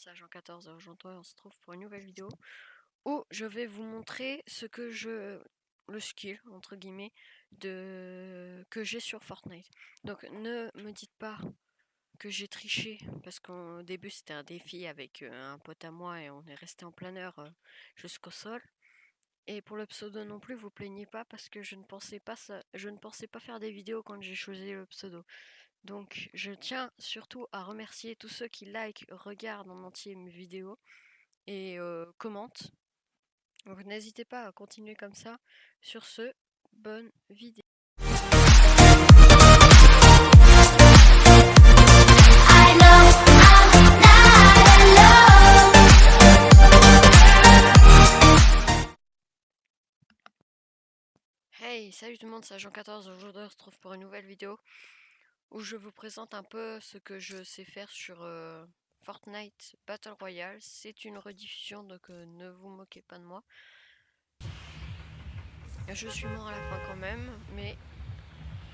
c'est Agent14 de Argentois et on se trouve pour une nouvelle vidéo où je vais vous montrer le skill entre guillemets que j'ai sur Fortnite. Donc ne me dites pas que j'ai triché parce qu'au début c'était un défi avec un pote à moi et on est resté en planeur jusqu'au sol. Et pour le pseudo non plus, vous plaignez pas parce que je ne pensais pas faire des vidéos quand j'ai choisi le pseudo. Donc je tiens surtout à remercier tous ceux qui regardent en entier mes vidéos et commentent. Donc n'hésitez pas à continuer comme ça. Sur ce, bonne vidéo. Hey, salut tout le monde, c'est Agent14. Aujourd'hui, on se trouve pour une nouvelle vidéo où je vous présente un peu ce que je sais faire sur Fortnite Battle Royale. C'est une rediffusion, donc ne vous moquez pas de moi. Je suis mort à la fin quand même, mais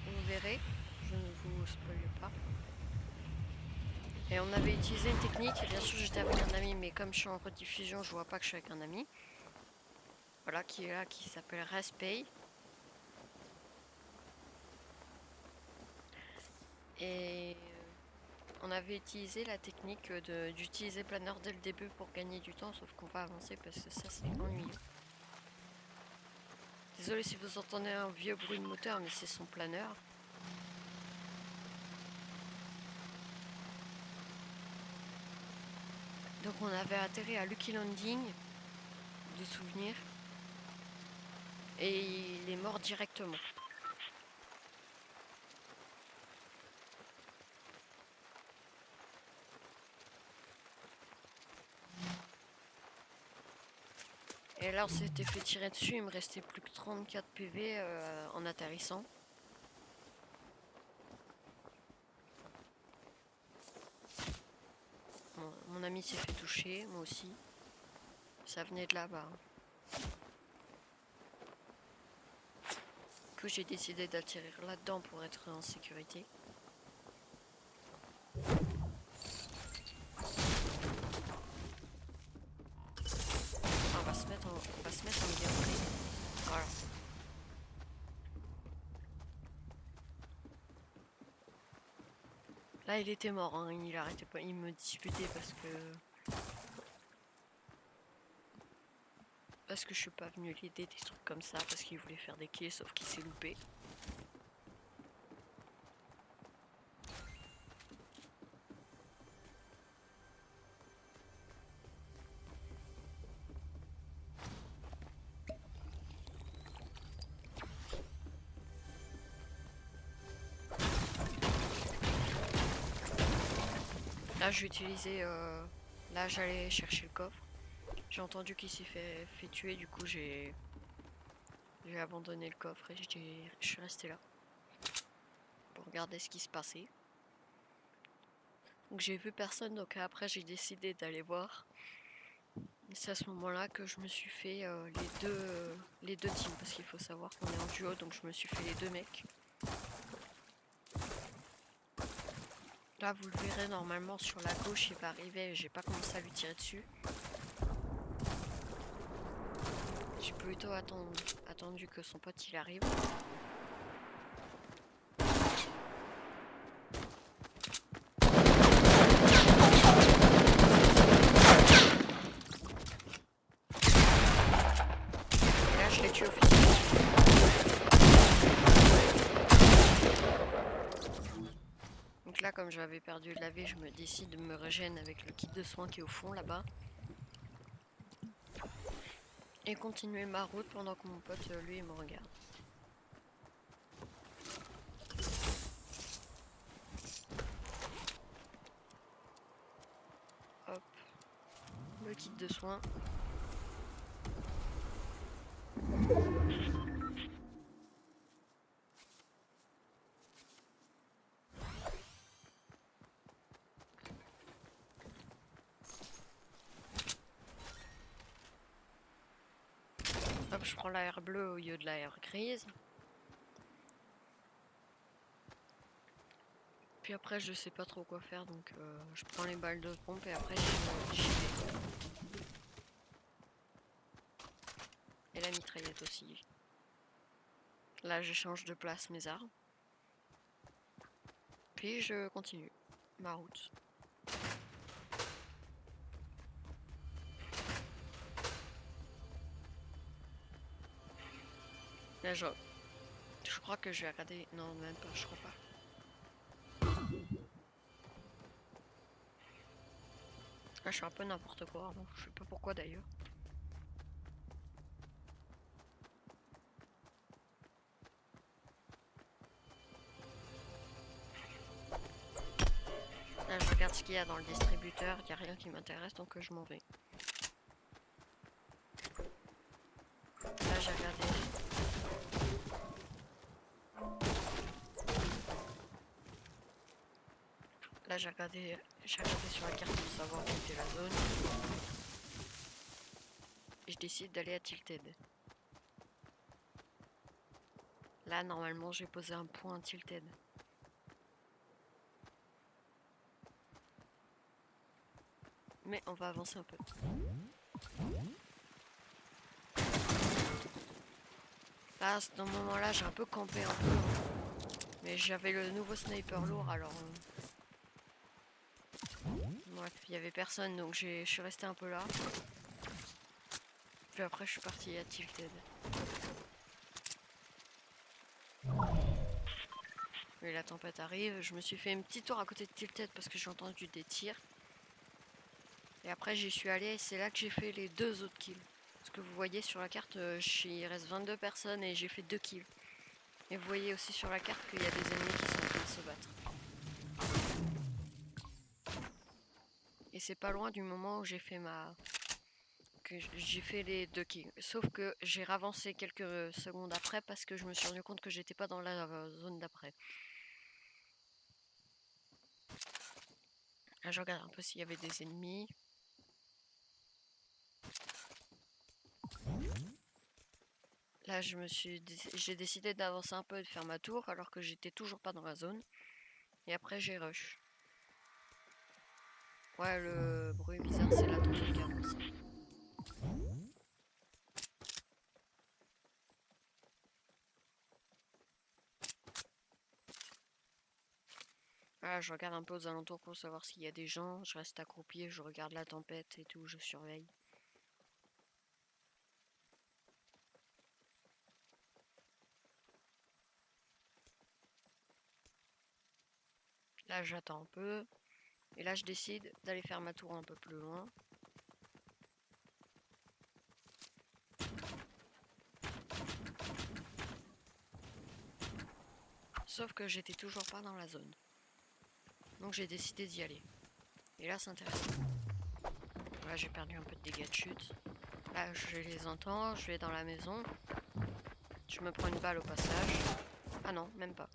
vous verrez, je ne vous spoil pas. Et on avait utilisé une technique, et bien sûr j'étais avec un ami, mais comme je suis en rediffusion, je vois pas que je suis avec un ami. Voilà, qui est là, qui s'appelle Raspay. Et on avait utilisé la technique d'utiliser planeur dès le début pour gagner du temps, sauf qu'on va avancer parce que ça c'est ennuyeux. Désolé si vous entendez un vieux bruit de moteur, mais c'est son planeur. Donc on avait atterri à Lucky Landing, de souvenirs, et il est mort directement. Et là on s'était fait tirer dessus, il me restait plus que 34 PV en atterrissant. Bon, mon ami s'est fait toucher, moi aussi. Ça venait de là-bas. Du coup j'ai décidé d'atterrir là-dedans pour être en sécurité. On va se mettre en gameplay. Voilà. Là il était mort, hein. Il arrêtait pas, il me disputait parce que je suis pas venu l'aider, des trucs comme ça, parce qu'il voulait faire des kills sauf qu'il s'est loupé. Là j'ai utilisé là j'allais chercher le coffre. J'ai entendu qu'il s'est fait tuer, du coup j'ai abandonné le coffre et je suis resté là pour regarder ce qui se passait. Donc j'ai vu personne, donc après j'ai décidé d'aller voir. C'est à ce moment-là que je me suis fait les deux teams, parce qu'il faut savoir qu'on est en duo, donc je me suis fait les deux mecs. Là vous le verrez normalement sur la gauche, il va arriver, j'ai pas commencé à lui tirer dessus. J'ai plutôt attendu que son pote il arrive. Et là je l'ai tué officiellement. Donc là comme j'avais perdu de la vie, je me décide de me régénérer avec le kit de soins qui est au fond là-bas. Et continuer ma route pendant que mon pote lui il me regarde. Hop, le kit de soins. Hop, je prends l'air bleu au lieu de l'air grise. Puis après je sais pas trop quoi faire, donc je prends les balles de pompe et après j'y vais. Et la mitraillette aussi. Là je change de place mes armes. Puis je continue ma route. Là je crois que je vais regarder. Non, même pas, je crois pas. Là je fais un peu n'importe quoi, bon, je sais pas pourquoi d'ailleurs. Là je regarde ce qu'il y a dans le distributeur, il n'y a rien qui m'intéresse donc je m'en vais. Là j'ai regardé. Là j'ai regardé sur la carte pour savoir où était la zone. Et je décide d'aller à Tilted. Là normalement j'ai posé un point à Tilted. Mais on va avancer un peu. Là, à ce moment-là, j'ai un peu campé un peu. Mais j'avais le nouveau sniper lourd, alors... Bref, il n'y avait personne, donc je suis resté un peu là. Puis après, je suis parti à Tilted. Et la tempête arrive. Je me suis fait une petite tour à côté de Tilted parce que j'ai entendu des tirs. Et après, j'y suis allé et c'est là que j'ai fait les 2 autres kills. Ce que vous voyez sur la carte, il reste 22 personnes et j'ai fait 2 kills. Et vous voyez aussi sur la carte qu'il y a des ennemis qui sont en train de se battre. Et c'est pas loin du moment où j'ai fait les 2 kills. Sauf que j'ai ravancé quelques secondes après parce que je me suis rendu compte que j'étais pas dans la zone d'après. Là, je regarde un peu s'il y avait des ennemis. Là, j'ai décidé d'avancer un peu et de faire ma tour alors que j'étais toujours pas dans la zone. Et après, j'ai rush. Ouais, le bruit bizarre, c'est la tour de carrosse. Voilà, je regarde un peu aux alentours pour savoir s'il y a des gens. Je reste accroupi, je regarde la tempête et tout, je surveille. Là, j'attends un peu. Et là, je décide d'aller faire ma tour un peu plus loin. Sauf que j'étais toujours pas dans la zone. Donc j'ai décidé d'y aller. Et là, c'est intéressant. Là, j'ai perdu un peu de dégâts de chute. Là, je les entends, je vais dans la maison. Je me prends une balle au passage. Ah non, même pas.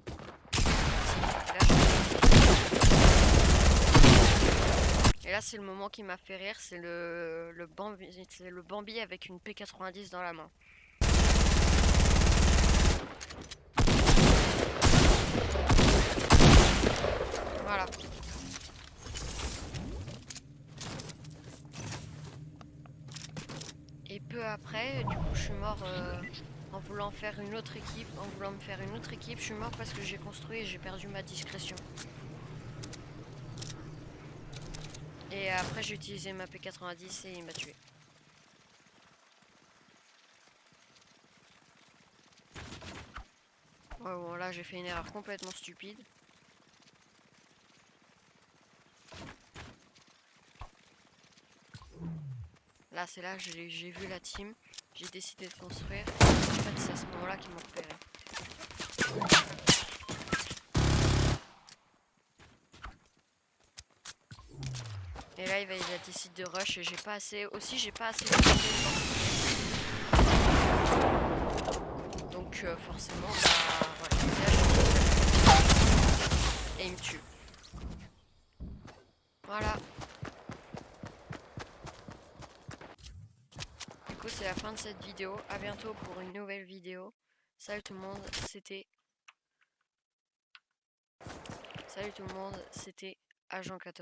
Et là, c'est le moment qui m'a fait rire, c'est le Bambi avec une P90 dans la main. Voilà. Et peu après, du coup, je suis mort en voulant faire une autre équipe. En voulant me faire une autre équipe, je suis mort parce que j'ai construit et j'ai perdu ma discrétion. Et après, j'ai utilisé ma P90 et il m'a tué. Ouais, bon, là, j'ai fait une erreur complètement stupide. Là, c'est là, j'ai vu la team. J'ai décidé de construire. En fait, c'est à ce moment-là qu'ils m'ont repéré. Et là, il a décidé de rush et j'ai pas assez. Aussi, j'ai pas assez de donc, forcément, bah voilà. Et il me tue. Voilà. Du coup, c'est la fin de cette vidéo. À bientôt pour une nouvelle vidéo. Salut tout le monde, c'était Salut tout le monde, c'était Agent 14.